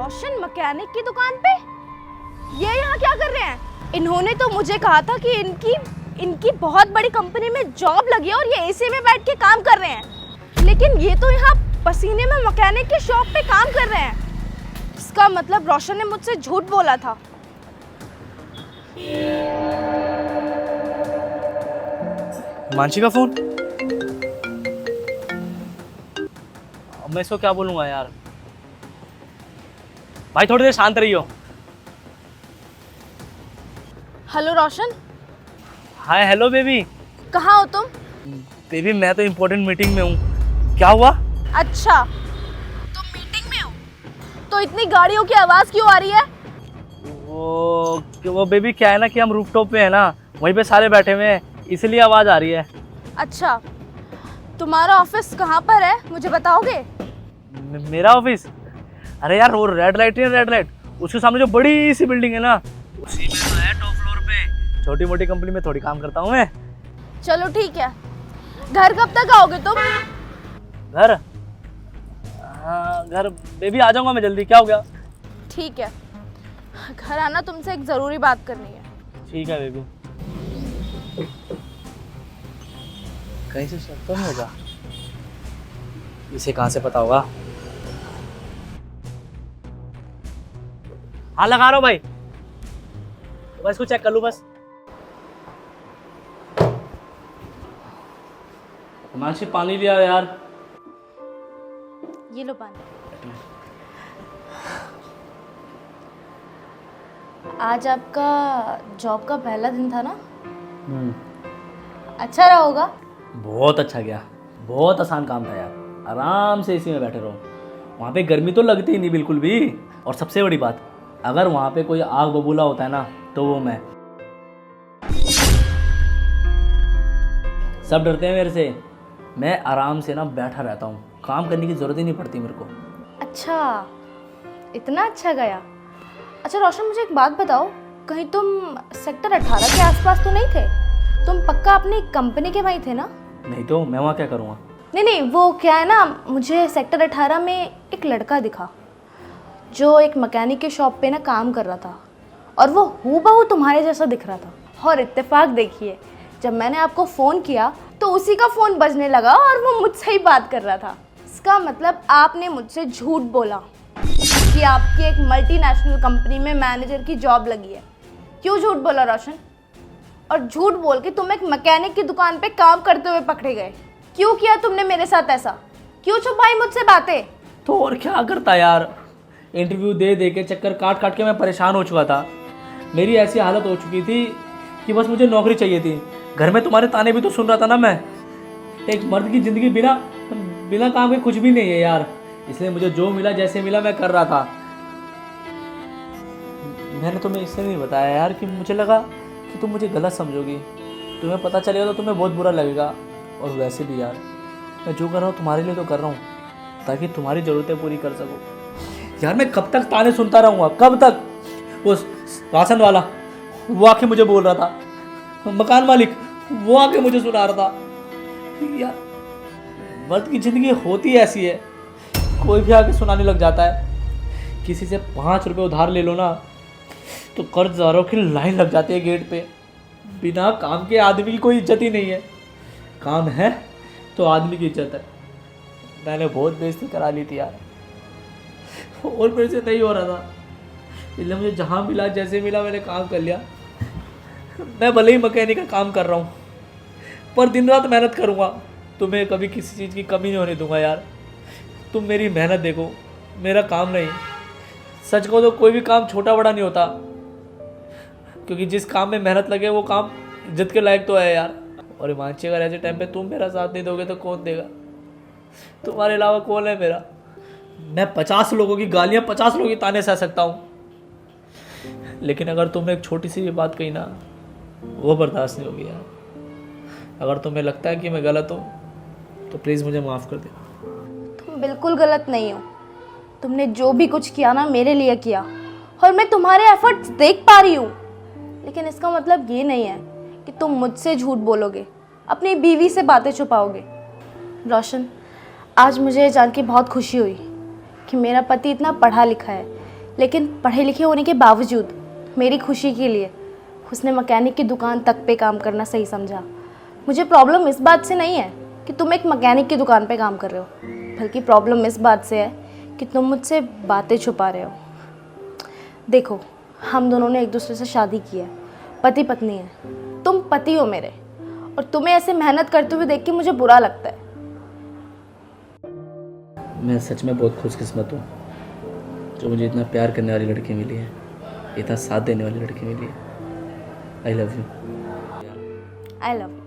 रोशन mechanic की दुकान पे? ये यहाँ क्या कर रहे हैं? इन्होंने तो मुझे कहा था कि इनकी बहुत बड़ी कंपनी में जॉब लगी है और ये एसी में बैठ के काम कर रहे हैं, लेकिन ये तो यहाँ पसीने में मैकेनिक की शॉप पे काम कर रहे हैं। इसका मतलब रोशन ने मुझसे झूठ बोला था। मानसी का फोन? अब मैं इसको क्या बोलूंगा यार। भाई थोड़ी देर शांत रहियो। Hello Roshan. Hi hello baby. कहाँ हो तुम? बेबी मैं तो इम्पोर्टेंट मीटिंग में हूँ। क्या हुआ? अच्छा, तुम मीटिंग में हो तो इतनी गाड़ियों की आवाज़ क्यों आ रही है? वो बेबी क्या है ना कि हम रूफटॉप पे है ना, वहीं पे सारे बैठे हुए हैं, इसलिए आवाज़ आ रही है। अच्छा, तुम्हारा ऑफिस कहाँ पर है, मुझे बताओगे? मेरा ऑफिस? अरे यार वो रेड लाइट है, रेड लाइट उसके सामने जो बड़ी सी बिल्डिंग है ना, उसी में तो है, टॉप फ्लोर पे। छोटी मोटी कंपनी में थोड़ी काम करता हूँ मैं। चलो ठीक है, घर कब तक आओगे तुम? घर? हाँ घर बेबी आ जाऊंगा मैं जल्दी। क्या हो गया? ठीक है, घर आना, तुमसे एक ज़रूरी बात करनी है। ठीक है बेबी। कहीं से शक तो नहीं होगा? इसे कहाँ से पता होगा? हाँ लगा रहा हूँ भाई, बस इसको चेक कर लूँ बस। हिमांशी पानी लिया यार। ये लो पानी। आज आपका जॉब का पहला दिन था ना? अच्छा रहा होगा? बहुत अच्छा गया, बहुत आसान काम था यार। आराम से इसी में बैठे रहो, वहाँ पे गर्मी तो लगती ही नहीं बिल्कुल भी। और सबसे बड़ी बात, अगर वहाँ पे कोई आग बबूला होता है ना तो वो मैं। सब डरते हैं मेरे से, मैं आराम से ना बैठा रहता हूँ, काम करने की ज़रूरत ही नहीं पड़ती मेरे को। अच्छा, इतना अच्छा गया। अच्छा रोशन, मुझे एक बात बताओ, कहीं तुम सेक्टर 18 के आसपास तो नहीं थे? तुम पक्का अपनी कंपनी के वहीं थे ना? नहीं तो मैं वहाँ क्या करूँगा? नहीं, वो क्या है ना, मुझे सेक्टर 18 में एक लड़का दिखा जो एक मैकेनिक के शॉप पे ना काम कर रहा था, और वो हूबहू तुम्हारे जैसा दिख रहा था। और इत्तेफाक देखिए, जब मैंने आपको फ़ोन किया तो उसी का फ़ोन बजने लगा और वो मुझसे ही बात कर रहा था। इसका मतलब आपने मुझसे झूठ बोला कि आपकी एक मल्टीनेशनल कंपनी में मैनेजर की जॉब लगी है। क्यों झूठ बोला रोशन? और झूठ बोल के तुम एक मैकेनिक की दुकान पे काम करते हुए पकड़े गए। क्यों किया तुमने मेरे साथ ऐसा? क्यों छुपाई मुझसे बातें? तो और क्या करता यार, इंटरव्यू दे दे के चक्कर काट काट के मैं परेशान हो चुका था। मेरी ऐसी हालत हो चुकी थी कि बस मुझे नौकरी चाहिए थी। घर में तुम्हारे ताने भी तो सुन रहा था ना मैं। एक मर्द की ज़िंदगी बिना बिना काम के कुछ भी नहीं है यार, इसलिए मुझे जो मिला जैसे मिला मैं कर रहा था। मैंने तुम्हें इसलिए नहीं बताया यार कि मुझे लगा कि तुम मुझे गलत समझोगी, तुम्हें पता चलेगा तो तुम्हें बहुत बुरा लगेगा। और वैसे भी यार, मैं जो कर रहा हूँ तुम्हारे लिए तो कर रहा हूँ, ताकि तुम्हारी ज़रूरतें पूरी कर सकूँ। यार मैं कब तक ताने सुनता रहूँगा, कब तक? वो राशन वाला वो आके मुझे बोल रहा था, मकान मालिक वो आके मुझे सुना रहा था। यार मर्द की ज़िंदगी होती ऐसी है, कोई भी आके सुनाने लग जाता है। किसी से 5 रुपये उधार ले लो ना तो कर्जदारों की लाइन लग जाती है गेट पे। बिना काम के आदमी की कोई इज्जत ही नहीं है, काम है तो आदमी की इज्जत है। मैंने बहुत बेइज्जती करा ली थी यार, और मेरे से नहीं हो रहा था, इसलिए मुझे जहाँ मिला जैसे मिला मैंने काम कर लिया। मैं भले ही मैकेनिक का काम कर रहा हूँ, पर दिन रात मेहनत करूँगा, तुम्हें कभी किसी चीज़ की कमी नहीं होने दूंगा यार। तुम मेरी मेहनत देखो, मेरा काम नहीं। सच को तो कोई भी काम छोटा बड़ा नहीं होता, क्योंकि जिस काम में मेहनत लगे वो काम इज्जत के लायक तो है यार। और हिमांशी, अगर ऐसे टाइम पे तुम मेरा साथ नहीं दोगे तो कौन देगा? तुम्हारे अलावा कौन है मेरा? मैं 50 लोगों की गालियाँ, 50 लोगों की ताने सह सकता हूँ, लेकिन अगर तुमने एक छोटी सी भी बात कही ना, वो बर्दाश्त नहीं होगी यार। अगर तुम्हें लगता है कि मैं गलत हूँ तो प्लीज़ मुझे माफ़ कर दे। तुम बिल्कुल गलत नहीं हो। तुमने जो भी कुछ किया ना मेरे लिए किया, और मैं तुम्हारे एफर्ट्स देख पा रही हूँ, लेकिन इसका मतलब ये नहीं है कि तुम मुझसे झूठ बोलोगे, अपनी बीवी से बातें छुपाओगे। रोशन, आज मुझे जान के बहुत खुशी हुई कि मेरा पति इतना पढ़ा लिखा है लेकिन पढ़े लिखे होने के बावजूद मेरी खुशी के लिए उसने मैकेनिक की दुकान तक पे काम करना सही समझा। मुझे प्रॉब्लम इस बात से नहीं है कि तुम एक मैकेनिक की दुकान पे काम कर रहे हो, बल्कि प्रॉब्लम इस बात से है कि तुम मुझसे बातें छुपा रहे हो। देखो, हम दोनों ने एक दूसरे से शादी की है, पति पत्नी है। तुम पति हो मेरे, और तुम्हें ऐसे मेहनत करते हुए देख के मुझे बुरा लगता है। मैं सच में बहुत खुशकिस्मत हूँ जो मुझे इतना प्यार करने वाली लड़की मिली है, इतना साथ देने वाली लड़की मिली है। I love you. I love